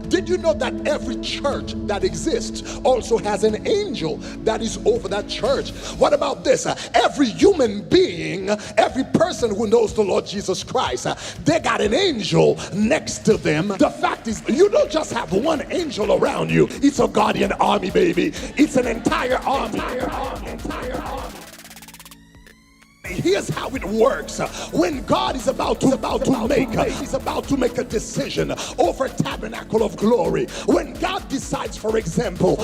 Did you know that every church that exists also has an angel that is over that church? What about this? Every human being, every person who knows the Lord Jesus Christ, they got an angel next to them. The fact is, you don't just have one angel around you. It's a guardian army, baby. It's an entire army. Here's how it works. When God is about to make a decision over Tabernacle of Glory, when God decides, for example,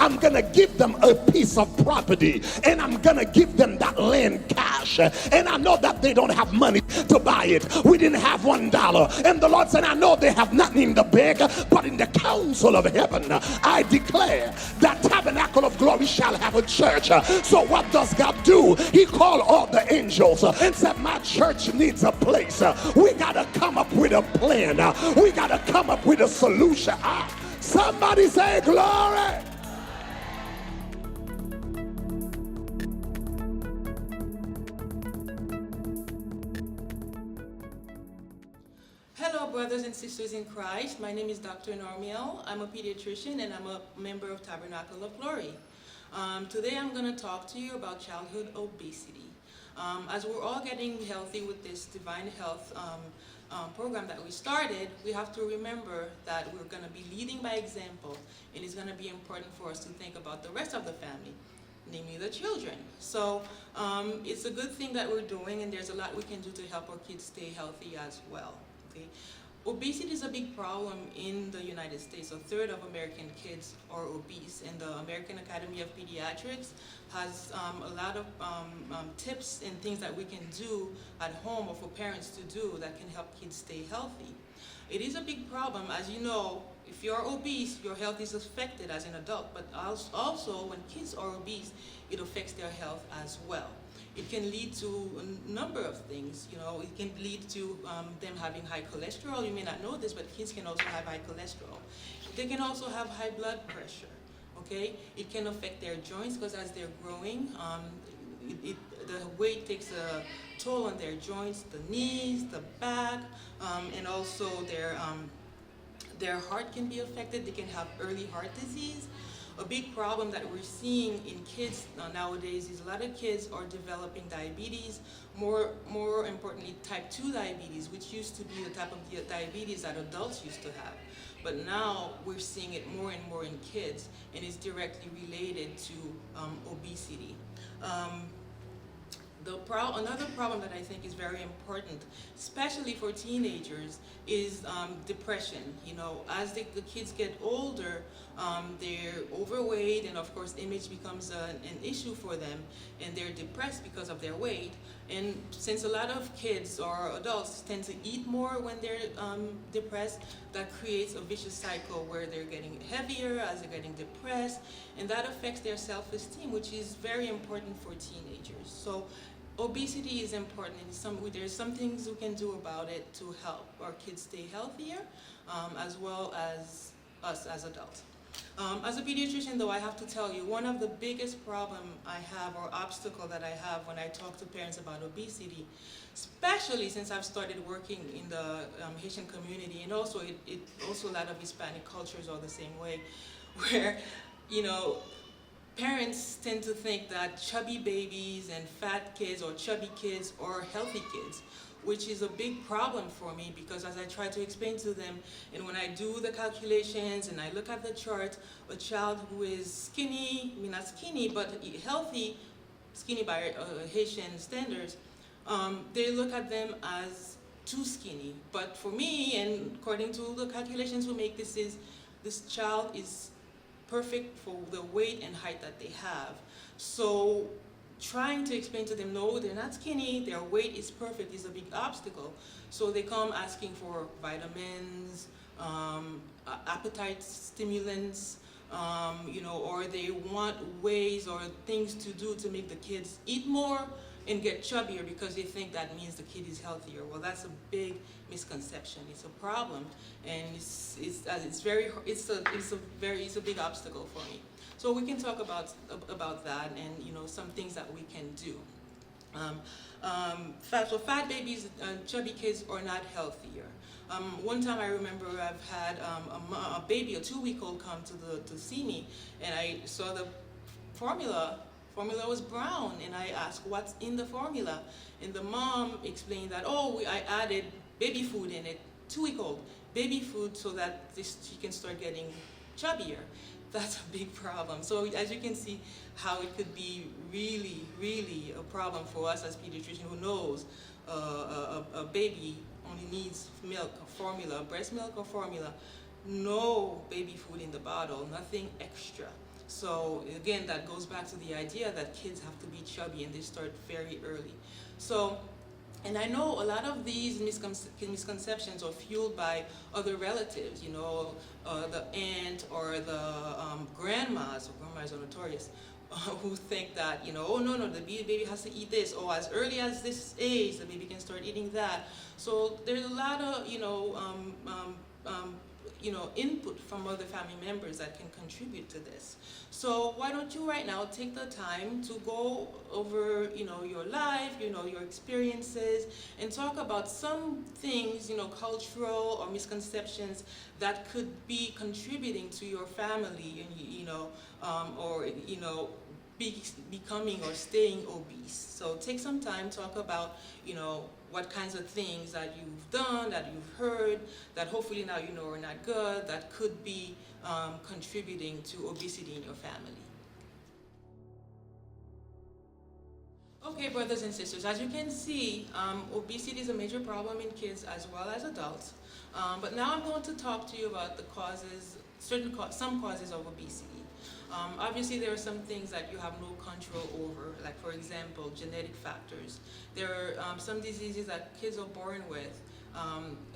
I'm gonna give them a piece of property, and I'm gonna give them that land cash, and I know that they don't have money to buy it. We didn't have $1, and the Lord said, I know they have nothing in the bank, but in the council of heaven, I declare that Tabernacle of Glory shall have a church. So what does God do? He called all the angels and said, my church needs a place. We gotta come up with a plan. We gotta come up with a solution. Somebody say glory. Hello, brothers and sisters in Christ. My name is Dr. Normiel. I'm a pediatrician and I'm a member of Tabernacle of Glory. Today I'm going to talk to you about childhood obesity. As we're all getting healthy with this Divine Health program that we started, we have to remember that we're going to be leading by example, and it's going to be important for us to think about the rest of the family, namely the children. So it's a good thing that we're doing, and there's a lot we can do to help our kids stay healthy as well. Okay? Obesity is a big problem in the United States. A third of American kids are obese, and the American Academy of Pediatrics has a lot of tips and things that we can do at home or for parents to do that can help kids stay healthy. It is a big problem. As you know, if you're obese, your health is affected as an adult, but also when kids are obese, it affects their health as well. It can lead to a number of things. You know, it can lead to them having high cholesterol. You may not know this, but kids can also have high cholesterol. They can also have high blood pressure. Okay, it can affect their joints because as they're growing, the weight takes a toll on their joints, the knees, the back, and also their heart can be affected. They can have early heart disease. A big problem that we're seeing in kids nowadays is a lot of kids are developing diabetes, more importantly type 2 diabetes, which used to be the type of diabetes that adults used to have. But now we're seeing it more and more in kids, and it's directly related to obesity. Another problem that I think is very important, especially for teenagers, is depression. You know, as the kids get older, they're overweight, and of course image becomes an issue for them, and they're depressed because of their weight. And since a lot of kids or adults tend to eat more when they're depressed, that creates a vicious cycle where they're getting heavier as they're getting depressed, and that affects their self-esteem, which is very important for teenagers. So obesity is important, and there's some things we can do about it to help our kids stay healthier, as well as us as adults. As a pediatrician, though, I have to tell you, one of the biggest problem I have, or obstacle that I have when I talk to parents about obesity, especially since I've started working in the Haitian community, and also also a lot of Hispanic cultures are the same way, where, you know, parents tend to think that chubby babies and fat kids or chubby kids are healthy kids, which is a big problem for me, because as I try to explain to them, and when I do the calculations and I look at the chart, a child who is skinny, I mean not skinny, but healthy, skinny by Haitian standards, they look at them as too skinny. But for me, and according to the calculations we make, this child is perfect for the weight and height that they have. So trying to explain to them, no, they're not skinny, their weight is perfect, is a big obstacle. So they come asking for vitamins, appetite stimulants, you know, or they want ways or things to do to make the kids eat more and get chubbier because they think that means the kid is healthier. Well, that's a big misconception. It's a problem, and it's a big obstacle for me. So we can talk about that, and you know, some things that we can do. Fat babies and chubby kids are not healthier. One time I remember I've had a baby, a 2-week-old, come to see me, and I saw the formula. Formula was brown, and I asked, what's in the formula? And the mom explained that, I added baby food in it, 2-week-old baby food, so that she can start getting chubbier. That's a big problem. So as you can see, how it could be really, really a problem for us as pediatricians who knows a baby only needs milk, formula, breast milk or formula, no baby food in the bottle, nothing extra. So again, that goes back to the idea that kids have to be chubby and they start very early. So, and I know a lot of these misconceptions are fueled by other relatives, the aunt or the grandmas, or grandmas are notorious, who think that, oh no, the baby has to eat this, or as early as this age, the baby can start eating that. So there's a lot of, input from other family members that can contribute to this. So why don't you right now take the time to go over, your life, your experiences, and talk about some things, cultural or misconceptions that could be contributing to your family, becoming or staying obese. So take some time, talk about, what kinds of things that you've done, that you've heard, that hopefully now you know are not good, that could be contributing to obesity in your family. Okay, brothers and sisters, as you can see, obesity is a major problem in kids as well as adults. But now I'm going to talk to you about the causes, some causes of obesity. Obviously, there are some things that you have no control over, like, for example, genetic factors. There are some diseases that kids are born with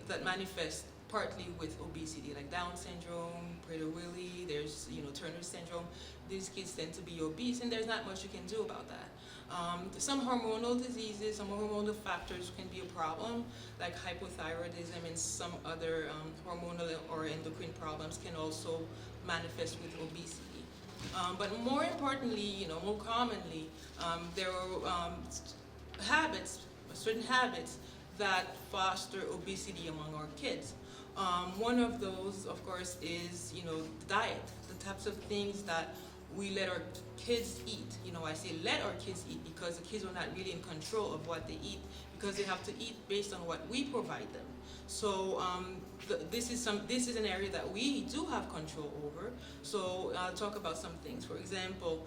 that manifest partly with obesity, like Down syndrome, Prader-Willi, there's, Turner syndrome. These kids tend to be obese, and there's not much you can do about that. Some hormonal diseases, some hormonal factors can be a problem, like hypothyroidism and some other hormonal or endocrine problems can also manifest with obesity. But more importantly, more commonly, there are certain habits that foster obesity among our kids. One of those, of course, is, diet, the types of things that we let our kids eat. I say let our kids eat because the kids are not really in control of what they eat, because they have to eat based on what we provide them. So this is an area that we do have control over. So I'll talk about some things. For example,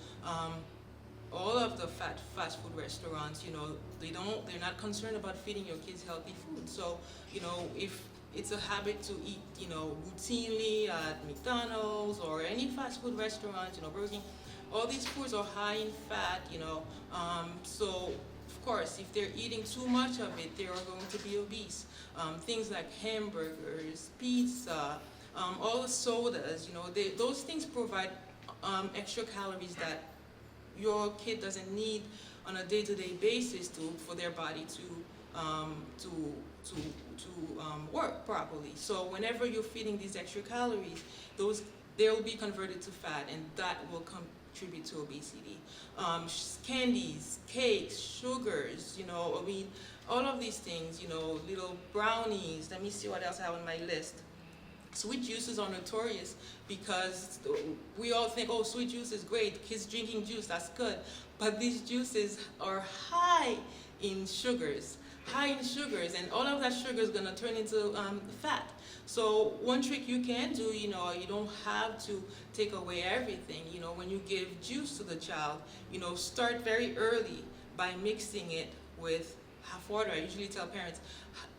all of the fast food restaurants, they're not concerned about feeding your kids healthy food. So, if it's a habit to eat, routinely at McDonald's or any fast food restaurant, Burger King, all these foods are high in fat, so of course, if they're eating too much of it, they are going to be obese. Things like hamburgers, pizza, all the sodas, those things provide extra calories that your kid doesn't need on a day-to-day basis for their body to work properly. So whenever you're feeding these extra calories, they'll be converted to fat, and that will contribute to obesity. Candies, cakes, sugars, all of these things, little brownies. Let me see what else I have on my list. Sweet juices are notorious because we all think, oh, sweet juice is great, kids drinking juice, that's good. But these juices are high in sugars, and all of that sugar is going to turn into fat. So one trick you can do, you don't have to take away everything. When you give juice to the child, start very early by mixing it with half water. I usually tell parents,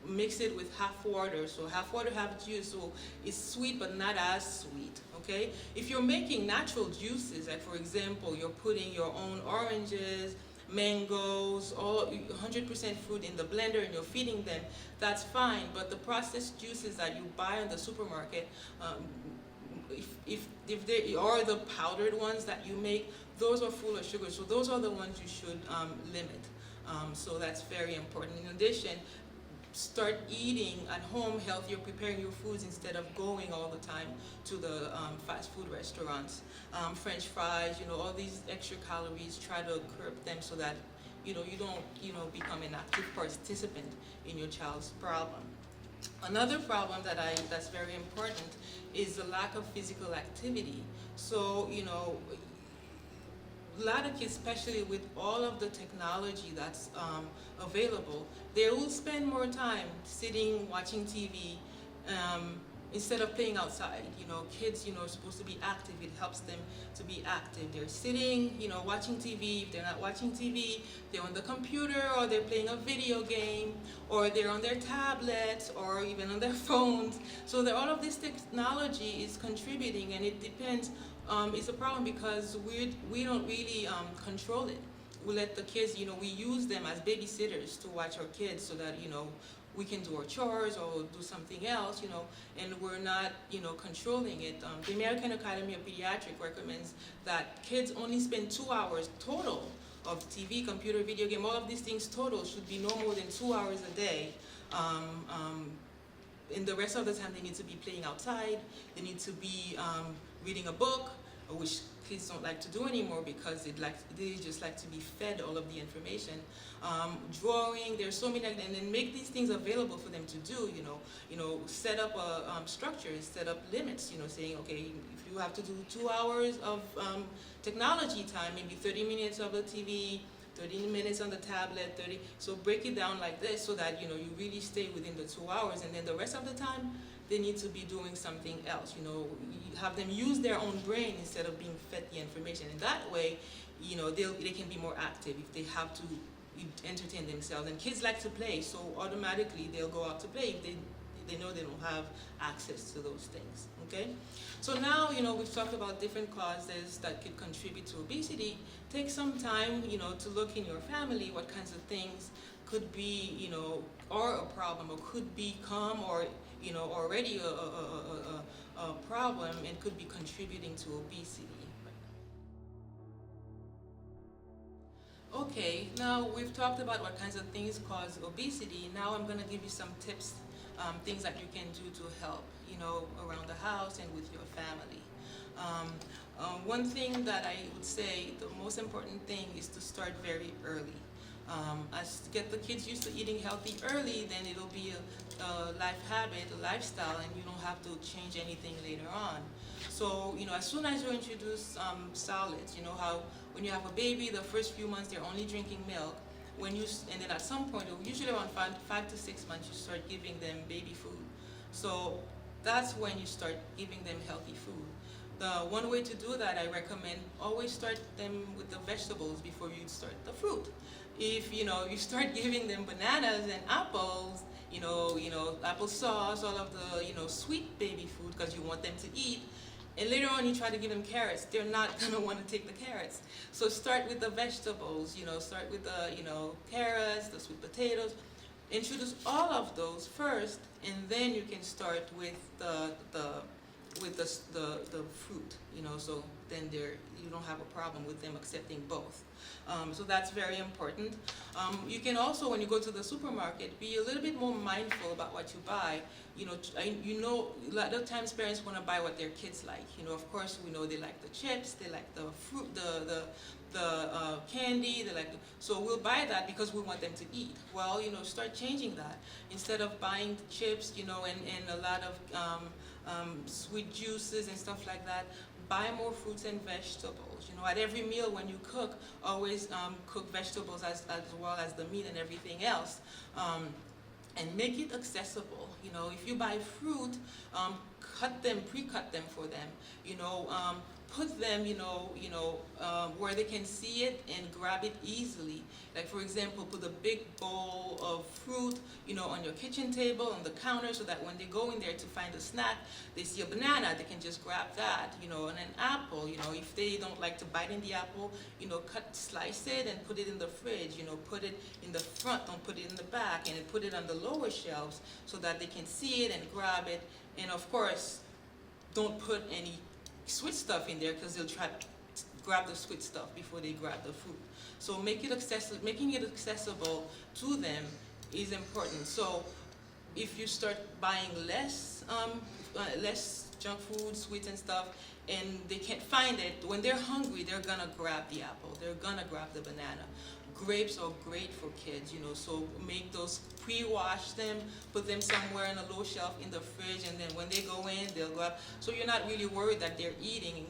mix it with half water. So half water, half juice. So it's sweet, but not as sweet, okay? If you're making natural juices, like for example, you're putting your own oranges, mangoes, all 100% fruit in the blender and you're feeding them, that's fine. But the processed juices that you buy in the supermarket, if they are the powdered ones that you make, those are full of sugar. So those are the ones you should limit. So that's very important. In addition, start eating at home healthier, preparing your foods instead of going all the time to the fast food restaurants. French fries, all these extra calories, try to curb them so that you don't become an active participant in your child's problem. Another problem that's very important is the lack of physical activity. So, a lot of kids, especially with all of the technology that's available, they will spend more time sitting watching TV instead of playing outside. Kids, are supposed to be active. It helps them to be active. They're sitting, watching TV. If they're not watching TV, they're on the computer, or they're playing a video game, or they're on their tablets, or even on their phones. So all of this technology is contributing, and it depends. It's a problem because we don't really control it. We let the kids, we use them as babysitters to watch our kids so that, we can do our chores or do something else, and we're not, controlling it. The American Academy of Pediatrics recommends that kids only spend 2 hours total of TV, computer, video game, all of these things total should be no more than 2 hours a day. And the rest of the time they need to be playing outside, they need to be reading a book, which kids don't like to do anymore because they just like to be fed all of the information. Drawing, there's so many, and then make these things available for them to do. Set up structures, set up limits. Saying, okay, if you have to do 2 hours of technology time, maybe 30 minutes of the TV, 30 minutes on the tablet, 30. So break it down like this so that you really stay within the 2 hours, and then the rest of the time they need to be doing something else. Have them use their own brain instead of being fed the information. And that way, they can be more active if they have to entertain themselves. And kids like to play, so automatically they'll go out to play if they know they don't have access to those things. Okay, so now we've talked about different causes that could contribute to obesity. Take some time to look in your family what kinds of things could be or a problem, or could become, or already a problem and could be contributing to obesity. Okay, now we've talked about what kinds of things cause obesity. Now I'm going to give you some tips, things that you can do to help, around the house and with your family. One thing that I would say, the most important thing is to start very early. As to get the kids used to eating healthy early, then it'll be a life habit, a lifestyle, and you don't have to change anything later on. So, as soon as you introduce solids, how when you have a baby, the first few months they're only drinking milk. And then at some point, usually around 5 to 6 months, you start giving them baby food. So that's when you start giving them healthy food. The one way to do that, I recommend always start them with the vegetables before you start the fruit. If you start giving them bananas and apples, applesauce, all of the sweet baby food because you want them to eat, and later on you try to give them carrots, they're not gonna want to take the carrots. So start with the vegetables. Start with the carrots, the sweet potatoes. Introduce all of those first, and then you can start with the fruit. So then you don't have a problem with them accepting both. So that's very important. You can also, when you go to the supermarket, be a little bit more mindful about what you buy. A lot of times parents want to buy what their kids like. Of course, we know they like the chips, they like the fruit, the candy, so we'll buy that because we want them to eat. Well, start changing that. Instead of buying chips, and a lot of sweet juices and stuff like that, buy more fruits and vegetables. At every meal when you cook, always cook vegetables as well as the meat and everything else. And make it accessible. If you buy fruit, pre-cut them for them. Put them, where they can see it and grab it easily. Like, for example, put a big bowl of fruit, on your kitchen table, on the counter, so that when they go in there to find a snack, they see a banana, they can just grab that, and an apple, if they don't like to bite in the apple, slice it and put it in the fridge, put it in the front, don't put it in the back, and put it on the lower shelves so that they can see it and grab it. And of course, don't put any sweet stuff in there because they'll try to grab the sweet stuff before they grab the fruit. So making it accessible to them is important. So if you start buying less junk food, sweets and stuff, and they can't find it, when they're hungry, they're gonna grab the apple, they're gonna grab the banana. grapes are great for kids, you know, so make those, pre-wash them, put them somewhere in a low shelf in the fridge, and then when they go in, they'll go up. So you're not really worried that they're eating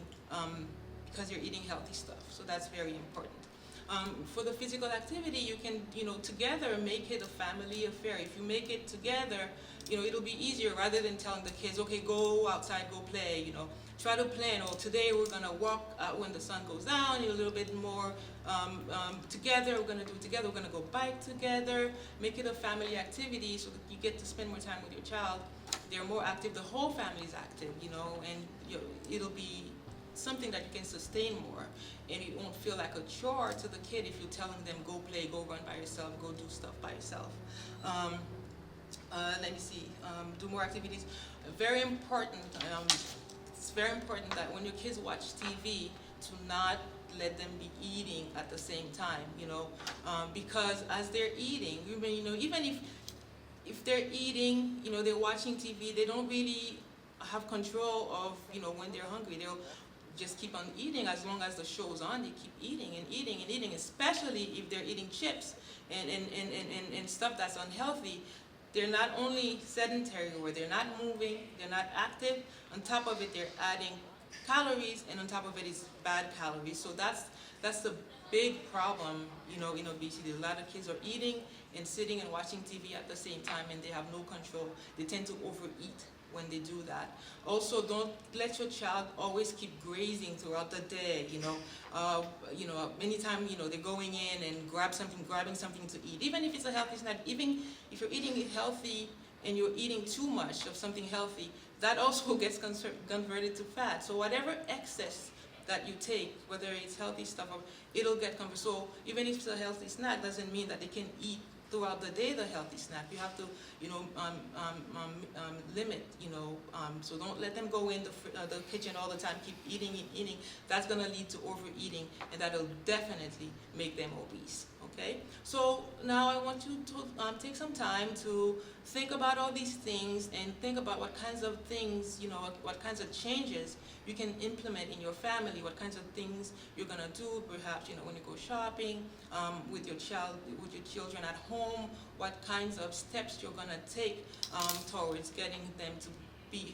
because you're eating healthy stuff. So that's very important. For the physical activity, you can, you know, together make it a family affair. If you make it together, you know, it'll be easier rather than telling the kids, okay, go outside, go play, you know. Try to plan, oh, today we're gonna walk out when the sun goes down, a little bit more together, we're gonna do it together, we're gonna go bike together, make it a family activity so that you get to spend more time with your child. They're more active, the whole family's active, you know, and it'll be something that you can sustain more, and it won't feel like a chore to the kid if you're telling them, go play, go run by yourself, go do stuff by yourself. Let me see, do more activities. Very important, it's very important that when your kids watch TV, to not let them be eating at the same time, you know, because as they're eating, you know, even if they're eating, you know, they're watching TV, they don't really have control of, you know, when they're hungry. They'll just keep on eating as long as the show's on. They keep eating and eating and eating, especially if they're eating chips and stuff that's unhealthy. They're not only sedentary, where they're not moving, they're not active. On top of it, they're adding calories, and on top of it is bad calories. So that's the big problem, you know, in obesity. A lot of kids are eating and sitting and watching TV at the same time, and they have no control. They tend to overeat when they do that. Also, don't let your child always keep grazing throughout the day, you know. Anytime, you know, they're going in and grabbing something to eat, even if it's a healthy snack, even if you're eating it healthy and you're eating too much of something healthy, that also gets converted to fat. So whatever excess that you take, whether it's healthy stuff, or it'll get converted. So even if it's a healthy snack, doesn't mean that they can eat throughout the day the healthy snack. You have to, you know, limit, you know, so don't let them go in the kitchen all the time, keep eating. That's gonna lead to overeating, and that'll definitely make them obese, okay? So now I want you to take some time to think about all these things and think about what kinds of things, you know, what kinds of changes you can implement in your family, what kinds of things you're gonna do, perhaps, you know, when you go shopping, with your children at home, what kinds of steps you're gonna take towards getting them to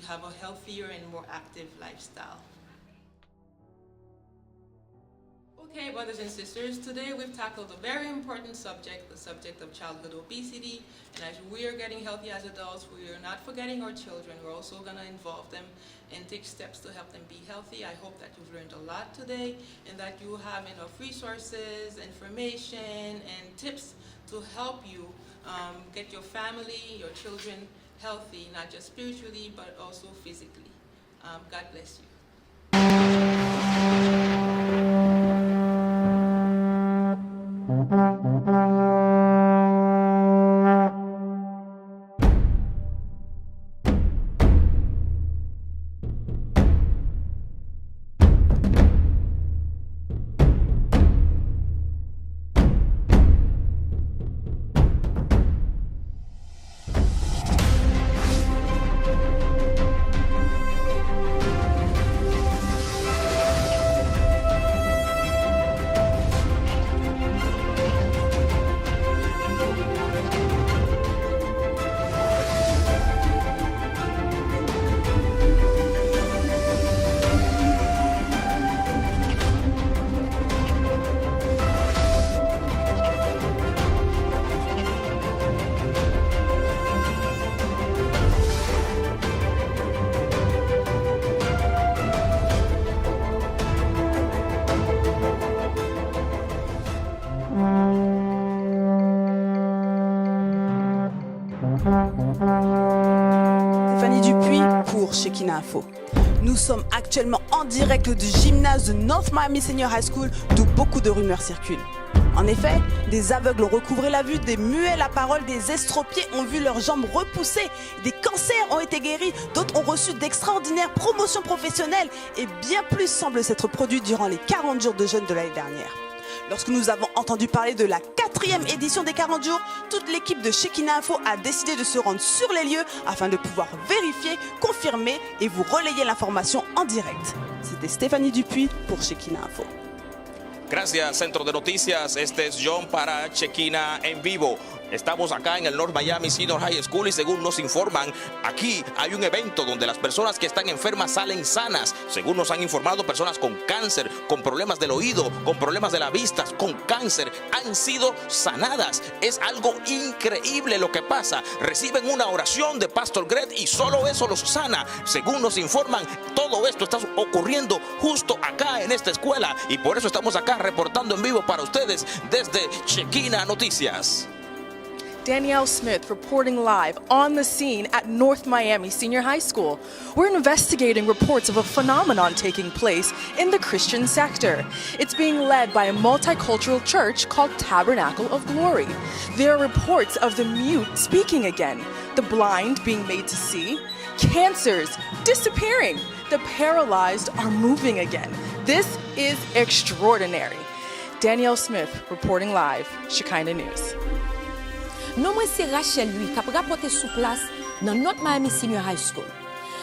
have a healthier and more active lifestyle. Okay, brothers and sisters, today we've tackled a very important subject, the subject of childhood obesity. And as we are getting healthy as adults, we are not forgetting our children. We're also going to involve them and take steps to help them be healthy. I hope that you've learned a lot today, and that you have enough resources, information, and tips to help you get your family, your children healthy, not just spiritually, but also physically. God bless you. Info. Nous sommes actuellement en direct du gymnase de North Miami Senior High School, d'où beaucoup de rumeurs circulent. En effet, des aveugles ont recouvré la vue, des muets la parole, des estropiés ont vu leurs jambes repoussées, des cancers ont été guéris, d'autres ont reçu d'extraordinaires promotions professionnelles, et bien plus semble s'être produit durant les 40 jours de jeûne de l'année dernière. Lorsque nous avons entendu parler de la 4e édition des 40 jours, toute l'équipe de Shekinah Info a décidé de se rendre sur les lieux afin de pouvoir vérifier, confirmer et vous relayer l'information en direct. C'était Stéphanie Dupuis pour Shekinah Info. Gracias, Centro de Noticias. Este es John para Chequina en vivo. Estamos acá en el North Miami Senior High School y según nos informan, aquí hay un evento donde las personas que están enfermas salen sanas. Según nos han informado, personas con cáncer, con problemas del oído, con problemas de la vista, con cáncer, han sido sanadas. Es algo increíble lo que pasa. Reciben una oración de Pastor Greg y solo eso los sana. Según nos informan, todo esto está ocurriendo justo acá en esta escuela y por eso estamos acá reportando en vivo para ustedes desde Chequina Noticias. Danielle Smith reporting live on the scene at North Miami Senior High School. We're investigating reports of a phenomenon taking place in the Christian sector. It's being led by a multicultural church called Tabernacle of Glory. There are reports of the mute speaking again, the blind being made to see, cancers disappearing, the paralyzed are moving again. This is extraordinary. Danielle Smith reporting live, Shekinah News. Non mwen se Rachel lui kap rapote sou plas nan North Miami Senior High School.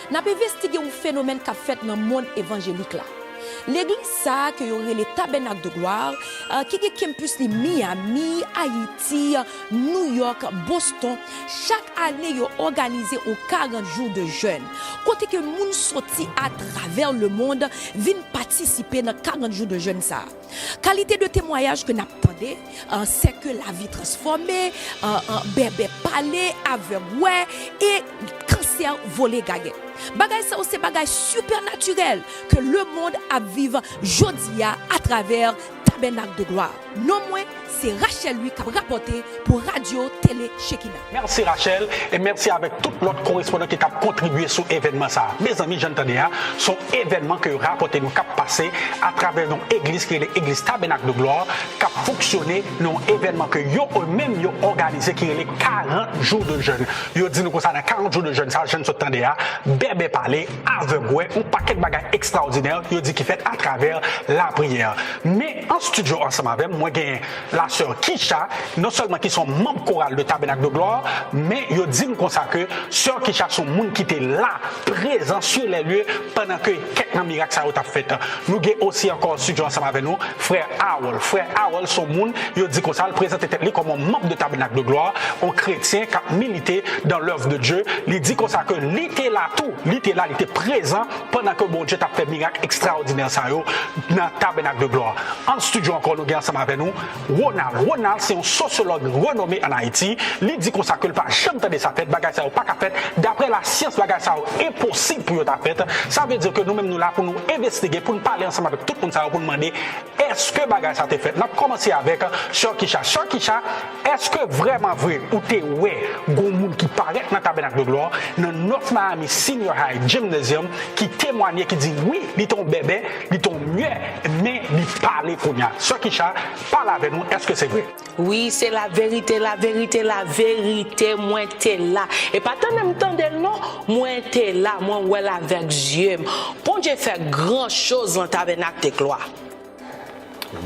N'a pe investige un phénomène kap fait nan monde évangélique là. L'église ça que yon le Tabernacle de Gloire qui gen campus li Miami, Haïti, New York, Boston, chaque année yo organisé un 40 jours de jeûne. Côté que moun sorti à travers le monde vinn participer dans 40 jours de jeûne ça. Qualité de témoignage que n'a attendé, c'est que la vie transformée, bébé parler, aveugle ouais et cancer volé gagné. Bagay ça c'est bagay supernaturel que le monde a vivre jodi à travers Tabernacle de Gloire. Non moins c'est Rachel lui qui a rapporté pour Radio Télé Shekinah. Merci Rachel et merci avec tout l'autre correspondant qui a contribué sur l'événement ça. Mes amis, j'entendais son événement que rapporté nous cap passé à travers nos églises qui est l'église Tabernacle de Gloire qui a fonctionné nos événements que yo eux-mêmes yo organisé qui est les 40 jours de jeûne. Yo dit nous comme ça dans 40 jours de jeûne ça jeûne s'entendait bébé parler aveugle un paquet de bagages extraordinaires yo dit qui fait à travers la prière. Mais en studio ensemble avec moi gagne la sœur Kisha, non seulement qui sont membres chorales de Tabernacle de Gloire, mais ils disent comme ça que sœur Kisha sont monde qui était là, présent sur les lieux pendant que quelques miracles ça a fait. Nous avons aussi encore studio ensemble avec nous, frère Howell. Frère Howell sont monde, ils disent comme ça, le présente tête comme un membre de Tabernacle de Gloire, un chrétien qui a milité dans l'œuvre de Dieu. Il dit comme ça que il était là tout, il était là, il était présent pendant que bon Dieu a fait miracle extraordinaire ça dans Tabernacle de Gloire. En studio encore nous avons ensemble avec nous Ronald, c'est un sociologue renommé en Haïti. Il dit qu'on s'accule pas jamais de sa fête, bagay ça ou pas qu'à fait. D'après la science, bagay ça est impossible pour ta fête. Ça veut dire que nous-mêmes nous là pour nous investiguer, pour nous parler ensemble avec tout le monde, pour nous demander est-ce que bagay ça t'est fait. On a commencé avec Sœur Kisha. Sœur Kisha, est-ce que vraiment vrai ou t'es ouais, gon moun qui paraît dans Tabernacle de Gloire, dans North Miami Senior High Gymnasium, qui témoigne, qui dit oui, il ton bébé, il ton mieux, mais il parle pour nous. Sœur Kisha, parle avec nous. Est-ce que c'est vrai? Oui, c'est la vérité, la vérité, la vérité. Moi, t'es là. Et pas tant même temps de non, moi, t'es là. Moi, ouais, avec Dieu. Bon Dieu fait grand chose dans Tabernacle de Gloire.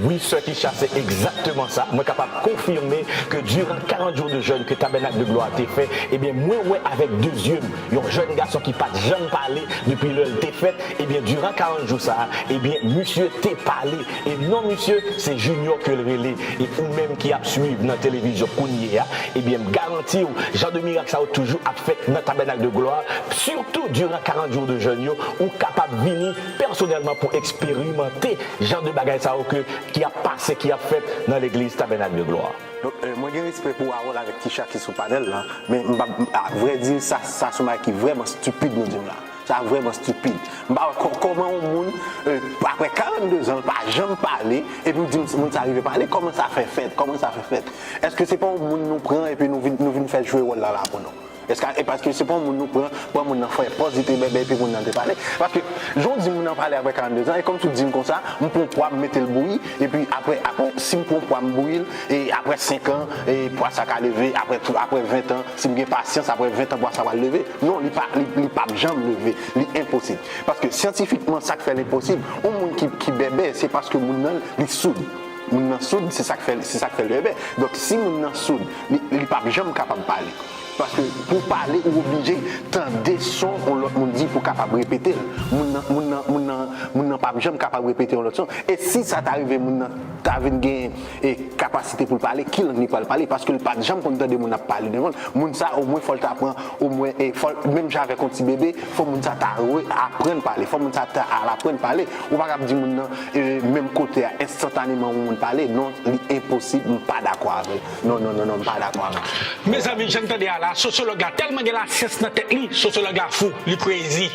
Oui, sœur Kisha, c'est exactement ça. Moi, capable de confirmer que durant 40 jours de jeûne que Tabernacle de Gloire a été fait, eh bien, moi, ouais, avec 2 yeux, un jeune garçon qui n'a pas jamais parlé depuis l'heure t'est fait, eh bien, durant 40 jours, ça, eh bien, monsieur t'est parlé. Et non, monsieur, c'est Junior que le relais. Et ou même qui a suivi dans la télévision, eh bien, me garantis, genre de miracle, ça a toujours fait dans Tabernacle de Gloire, surtout durant 40 jours de jeûne, ou capable de venir personnellement pour expérimenter genre de bagaille, ça, qui a passé, qui a fait dans l'église Tabernacle de Gloire. Donc, moi, j'ai respect pour Harold avec Kisha qui est sous panel là, mais à vrai dire, ça qui est vraiment stupide, nous disons là. Ça vraiment stupide. Comment un monde, après 42 ans, pas jamais parler, et puis nous disons, nous arrive à parler, comment ça fait fête, comment ça fait fête. Est-ce que c'est pas un monde nous prend et puis nous venons faire jouer là pour nous? Parce que c'est pas mon nous prend pour mon enfant positif bébé puis mon n'en parler parce que j'on dit mon en parler avec 42 ans et comme tu dis comme ça on peut pas mettre le bruit et puis après si on peut me bouillir et après 5 ans et pour ça va lever après 20 ans si j'ai patience après 20 ans pour ça va lever non il pas jamais lever c'est impossible parce que scientifiquement ça fait l'impossible un monde qui bébé c'est parce que mon il soude moun nan soud, c'est ça qui fait le bébé. Donc si moun nan soud, il pas jamais capable de parler. Parce que pour parler, ou obligé tendre son, on l'autre monde dit pour capable répéter. Moun nan pas jamais capable répéter l'autre son. Et si ça t'arrive, moun nan t'avait une capacité pour parler, qui n'en pas parler parce que le pas jamais qu'on entend moun n'a parler devant. Moun ça au moins faut t'apprendre, au moins même j'avais un petit bébé, faut moun ça apprendre parler, faut moun ça apprendre parler. Ou pas dire moun nan même côté instantanément moun parler, non, impossible, pas d'accord avec. Non, pas d'accord avec. Mes amis, j'entendais la sociologue a tellement de la science dans tête li, sociologue a fou, li crazy.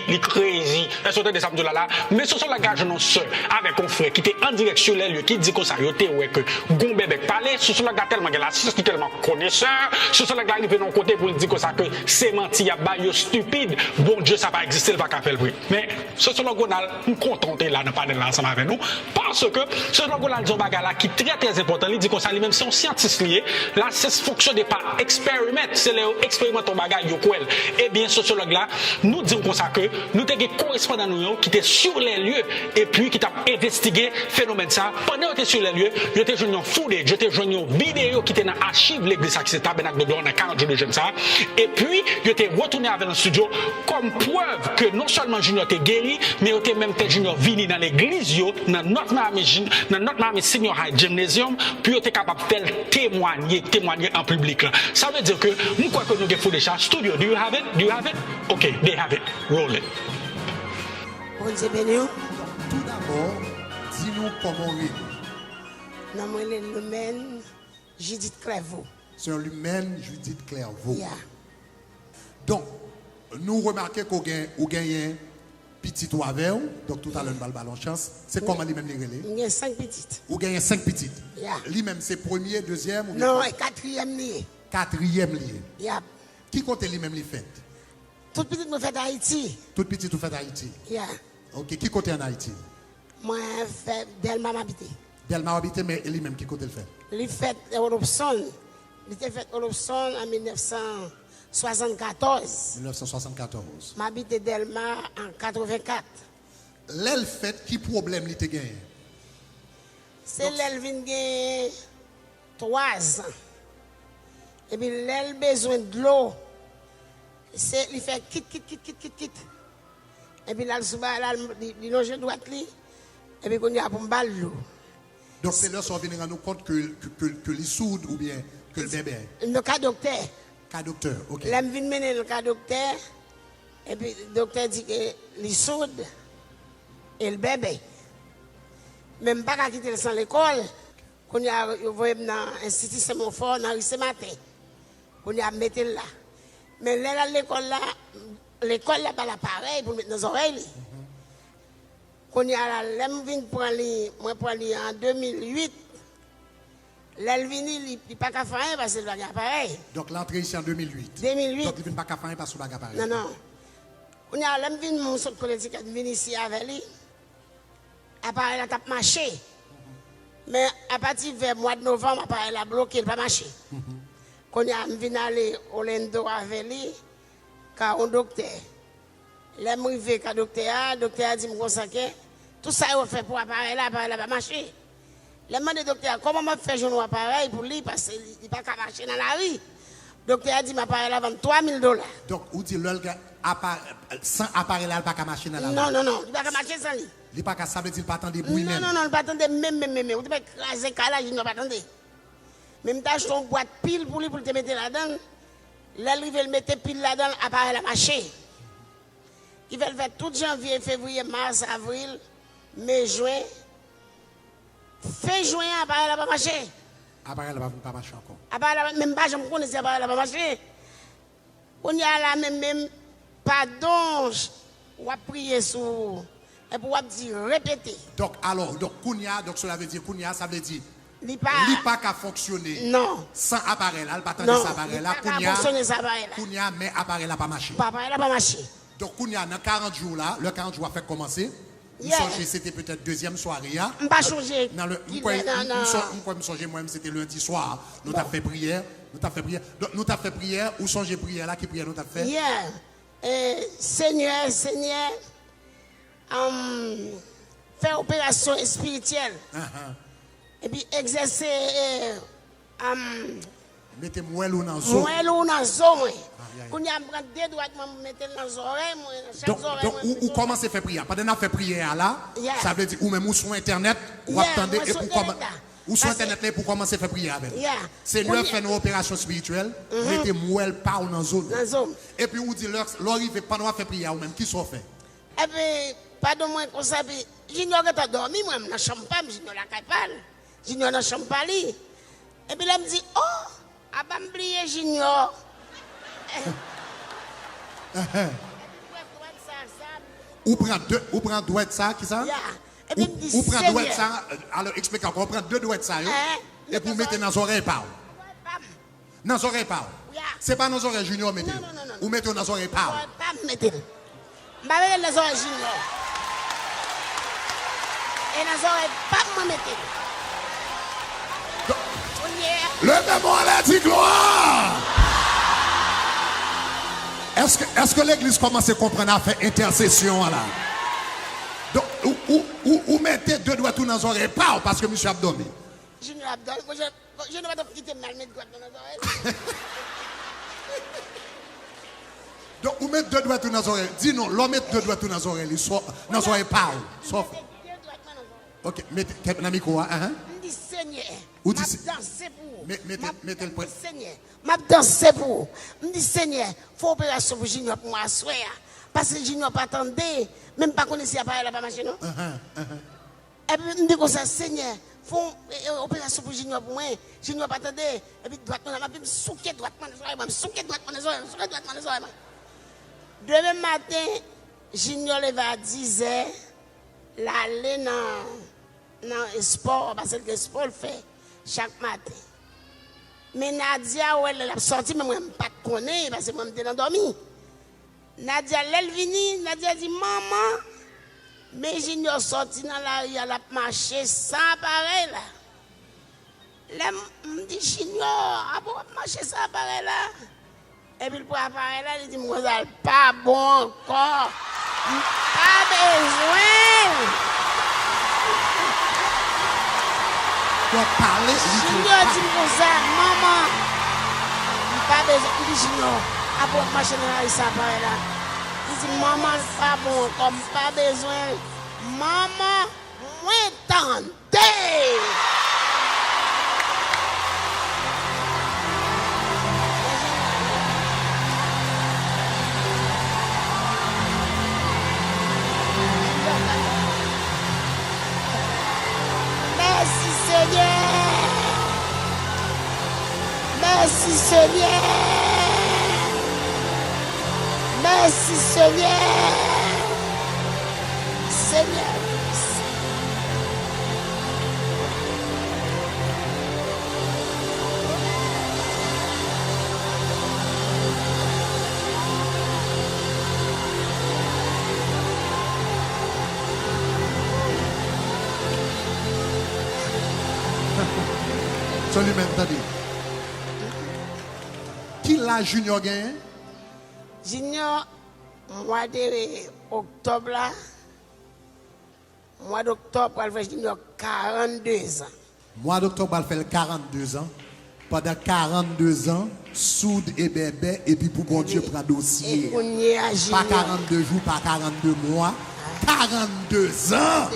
Est-ce que des samedi là, mais sociologue a jeune seul avec un frère qui était en direct sur les lieux qui dit comme ça yoté ouais que gon bébé parler, sociologue a tellement de la science qui tellement connaisseur, sociologue arrive dans côté pour dire comme ça que c'est menti y a ba yo stupide, bon Dieu ça va exister le va faire le bruit. Mais sociologue on contenté là dans panel là ensemble avec nous parce que sociologue on a dit bagarre là qui très important, il dit comme ça lui-même c'est un scientiste lié, la science fonctionne par expériment, c'est les expérimente bagage yo kwel. Eh bien sociologue là nous disons comme ça que nous avons des correspondants nous qui étaient sur les lieux et puis qui t'a investigué phénomène ça pendant que sur les lieux yo étais joindre footage, yo étais joindre vidéo qui était dans archive l'église ça qui c'est tabernacle de gloire dans 40 jours de jeûne ça et puis yo étais retourné avec le studio comme preuve que non seulement Junior était guéri mais yo était même Junior vini dans l'église yo dans notre Miami Senior High Gymnasium puis yo était capable de faire témoigner en public là. Ça veut dire que nous quoi que nous avons des choses studio. Do you have it? Okay, they have it. Roll it. Bon Dieu béni. Tout d'abord, dis-nous comment on est. Non, moi, l'humaine, Judith Clairvaux. C'est un humaine, Judith Clairvaux. Yeah. Donc, nous remarquons qu'on gagne petit ou avec vous. Donc, tout à l'heure, nous allons chance. C'est comment lui-même les relais? Il y a 5 petites. Ou gagne 5 petites. Yeah. Lui-même, c'est premier, deuxième ou non, quatrième lié. Quatrième lié. Yeah. Qui compte lui-même les fêtes? Toute petite me fait Haïti. Toute petite vous faites Haïti. Yeah. Ok, qui compte en Haïti? Moi, fait Delma m'habité. Delma habité, mais lui-même qui compte le fait? Il fait Europson. Il était fait Europson en 1974. 1974. M'habité Delma en 84. L'elle fait qui problème il te gagne? C'est l'Elvin gagne 3 ans. Et puis l'elle besoin de l'eau. C'est il fait quitte. Et puis là il longe droite li. Et puis qu'on y a pour m'bal l'eau. Donc c'est là qu'on vient rendre compte que les sourds ou bien que le bébé. Le cas docteur. Cas docteur, ok. Là me vient mener le cas docteur. Et puis le docteur dit que les sourds et le bébé. Même pas qu'à quitter sans l'école. Qu'on y a envoyé dans l'institut Saint-Montfort dans ce matin. On y a mis là. Mais là, l'école là, pas l'appareil pour mettre nos oreilles. Quand y a l'Elvin pour aller en 2008, l'Elvin, il n'est pas qu'à faire parce que c'est l'appareil. Donc l'entrée ici en 2008. 2008. Donc il n'est pas qu'à faire parce que c'est l'appareil. Non. Quand y a l'Elvin, mon seul collègue qui vient ici avec lui, l'appareil a marché. Mais à partir vers le mois de novembre, l'appareil a bloqué, il n'a pas marché. Quand on est venu aller au Lendo avec lui, car un docteur. Là, je suis arrivé à le docteur a dit que tout ça, il fait pour l'appareil là, l'appareil va marcher. Là, je demandé au docteur comment je fais un appareil pour lui, parce qu'il n'est pas qu'à marcher dans la rue. Le docteur a dit que l'appareil là vend $3,000. Donc, vous dites sans appareil là, il n'est pas qu'à marcher dans la rue? Non, il n'est pas qu'à marcher sans lui. Il n'est pas qu'à ça veut dire qu'il ne peut pas attendre bruit même? Non, il ne peut pas attendre même. Vous ne pouvez pas écraser calage, il ne peut pas attendre. Même tâche ton boîte pile pour lui pour te mettre là-dedans. Là, il veut le mettre pile là-dedans, appareil à marcher. Il veut le faire tout janvier, février, mars, avril, mai, juin. Fin juin, appareil à pas marcher. Appareil à pas marcher encore. Appareil même pas, je me connais appareil à pas marcher. On y a là même, pardon, on va prier sur, et pour dire répéter. Donc, Kounia, donc cela veut dire Kounia, ça veut dire. Il pas qu'à fonctionner. Non. Sans appareil là, il pas attendre ça appareil là. Kounia, mais appareil là pas marché. Appareil là pas marché. Donc Kounia dans 40 jours là, le 40 jours a fait commencer. Vous songez c'était peut-être deuxième soirée là. On pas changer. Dans le me songer moi même c'était lundi soir. Nous t'a fait prière, Donc nous t'a fait prière, ou songez prière là qui prière nous t'a fait. Seigneur, faire opération spirituelle. Et puis exercer mettez moi dans la zone. moi dans la zone. Quand y a prendre deux droites moi mettre dans les oreilles moi chaque oreille. Donc ou commencez à faire prière. Pendant faire prière là, ça veut dire ou même ou sur internet ou attendez et pour commencer ou sur internet là pour commencer à faire prière avec. C'est leur faire une opération spirituelle, mettez moi pas dans la zone. Et puis ou dit leur arrive pendant faire prière ou même qui sont fait. Et puis pardon moi comme ça puis junior qui a dormi moi dans la chambre pas junior la capale. Junior dans la chambre pas li. Et puis là me dit oh a pas m'oublier junior. Ou prend douette ça qui ça? Ou prend douette ça alors explique encore prend deux douettes ça et pour mettre dans les oreilles pas. Dans les oreilles pas. C'est pas dans les oreilles junior mettez. Ou mettez dans les oreilles pas. Pas mettez. M'pa mettre dans les oreilles junior. Et dans les oreilles pas moi mettez. Levez-moi la dit gloire. Est-ce que l'église commence à comprendre à faire intercession là? Donc, ou mettez deux doigts tout dans les oreilles, pas parce que monsieur a dormi. Je ne vais pas quitter mal mettre doigts dans les oreilles. Donc, ou mettez deux doigts tout dans les oreilles. Dis non, l'homme met deux doigts tout dans les oreilles, dans les oreilles pas. Sauf. Ok, mettez un micro, hein? Je dis Seigneur. Ou dis danser pour. Mettez le point. Seigneur. Je danser pour. Je dis Seigneur, faut opération pour Junior pour moi soir. Parce que Junior pas attendait, même pas connaître si appareil là pas marcher non. Et puis je dis comme ça Seigneur, faut opération pour Junior pour moi. Junior pas attendait et puis droite m'a me souquer droite dans les oreilles, me souquer droite dans les oreilles, me souquer droite dans les oreilles. Demain matin, Junior levé à 10h, l'aller dans le sport parce que le sport le fait chaque matin. Mais Nadia, elle a sorti, mais moi, je ne pas connaître parce que moi, je suis endormi. Nadia, elle vient, Nadia dit, maman, mais Junior sorti dans la rue, elle a marché sans appareil là. Là, je me dis, Junior, ah bon, marcher sans appareil là. Et puis, pour appareil là, il dit, moi, pas bon encore. Pas besoin. Junior dit comme ça, maman, pas besoin, il dit Junior, après marcher dans la rue, ça paraît là. Il dit, maman, pas bon, comme pas besoin, maman, moi tentez. Merci Seigneur. Merci Seigneur. Merci Seigneur. Seigneur. Absolument, attendez. Qui l'a Junior gagné? Junior, mois d'octobre là, mois d'octobre, elle fait Junior 42 ans. Mois d'octobre, elle fait 42 ans. Pendant 42 ans, soude et bébé, et puis pour bon Dieu prend dossier. Pas 42 jours, pas 42 mois. 42 ans!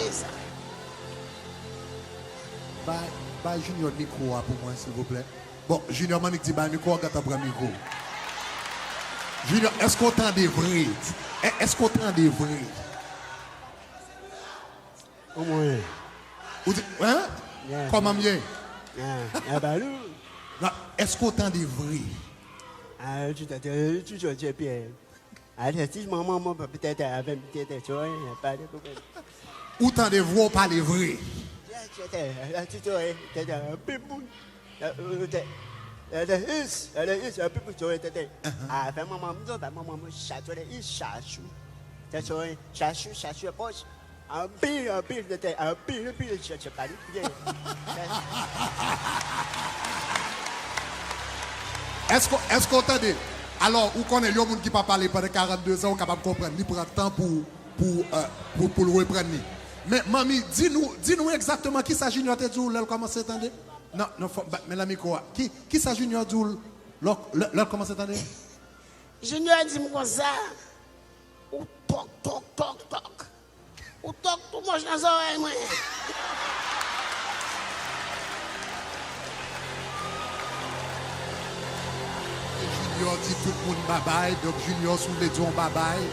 Bah, Junior micro pour moi, s'il vous plaît. Bon, Junior Manik dit, bah, micro, gâte après micro. Junior, est-ce qu'on entend des vrais? Est-ce qu'on entend des vrais? Comment? Hein? Comment mieux? Est-ce qu'on entend des vrais? Ah, tu t'as bien. Ah, si maman peut-être avec peut-être tu vois, il n'y a pas de problème. Où entendez-vous pas les vrais? Est-ce qu'on entendait? Alors, où connaît le monde qui ne peut pas parler pendant 42 ans, on est capable de comprendre, il prend le temps pour le reprendre. Mais mamie, dis-nous exactement qui ça Junior te dit ou l'elle commence à entendre? Non, mais l'ami quoi? Qui ça Junior dit ou l'elle commence à entendre? Junior dit comme ça. Ou toc. Ou toc tout mange dans les oreilles moi. Junior dit tout le monde bye-bye, donc Junior sous les dons bye-bye.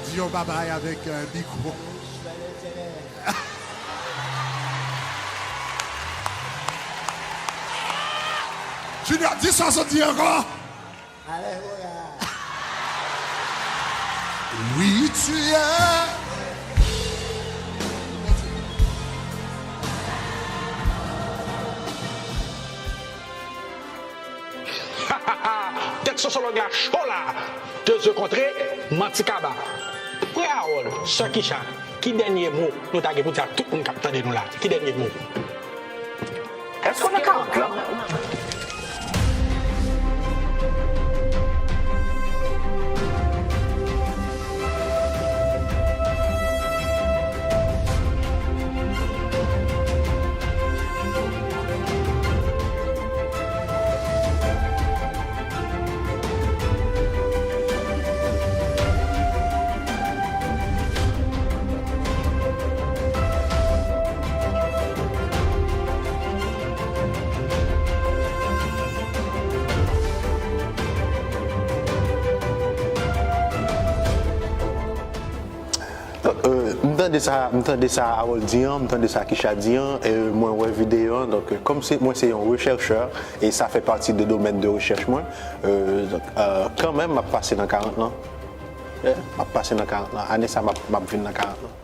Dis bye-bye avec un micro. Junior, dis ça, ça dit encore. Alléluia. Oui, tu es. Tek sociologue la chaud là. Deux yeux contrés, Mantikaba. Raoul, ce qui dernier mot, nous t'avons pour dire tout le monde capte de nous là. Qui dernier mot? Est-ce qu'on a 40 là? M'entendez ça à Oldian, m'entendez ça à Kishadian, et moi ouais vidéo. Donc comme moi c'est un rechercheur et ça fait partie du domaine de recherche moi. Quand même m'a passé dans 40 ans. M'a passé dans 40 ans. Année ça m'a venu dans 40 ans.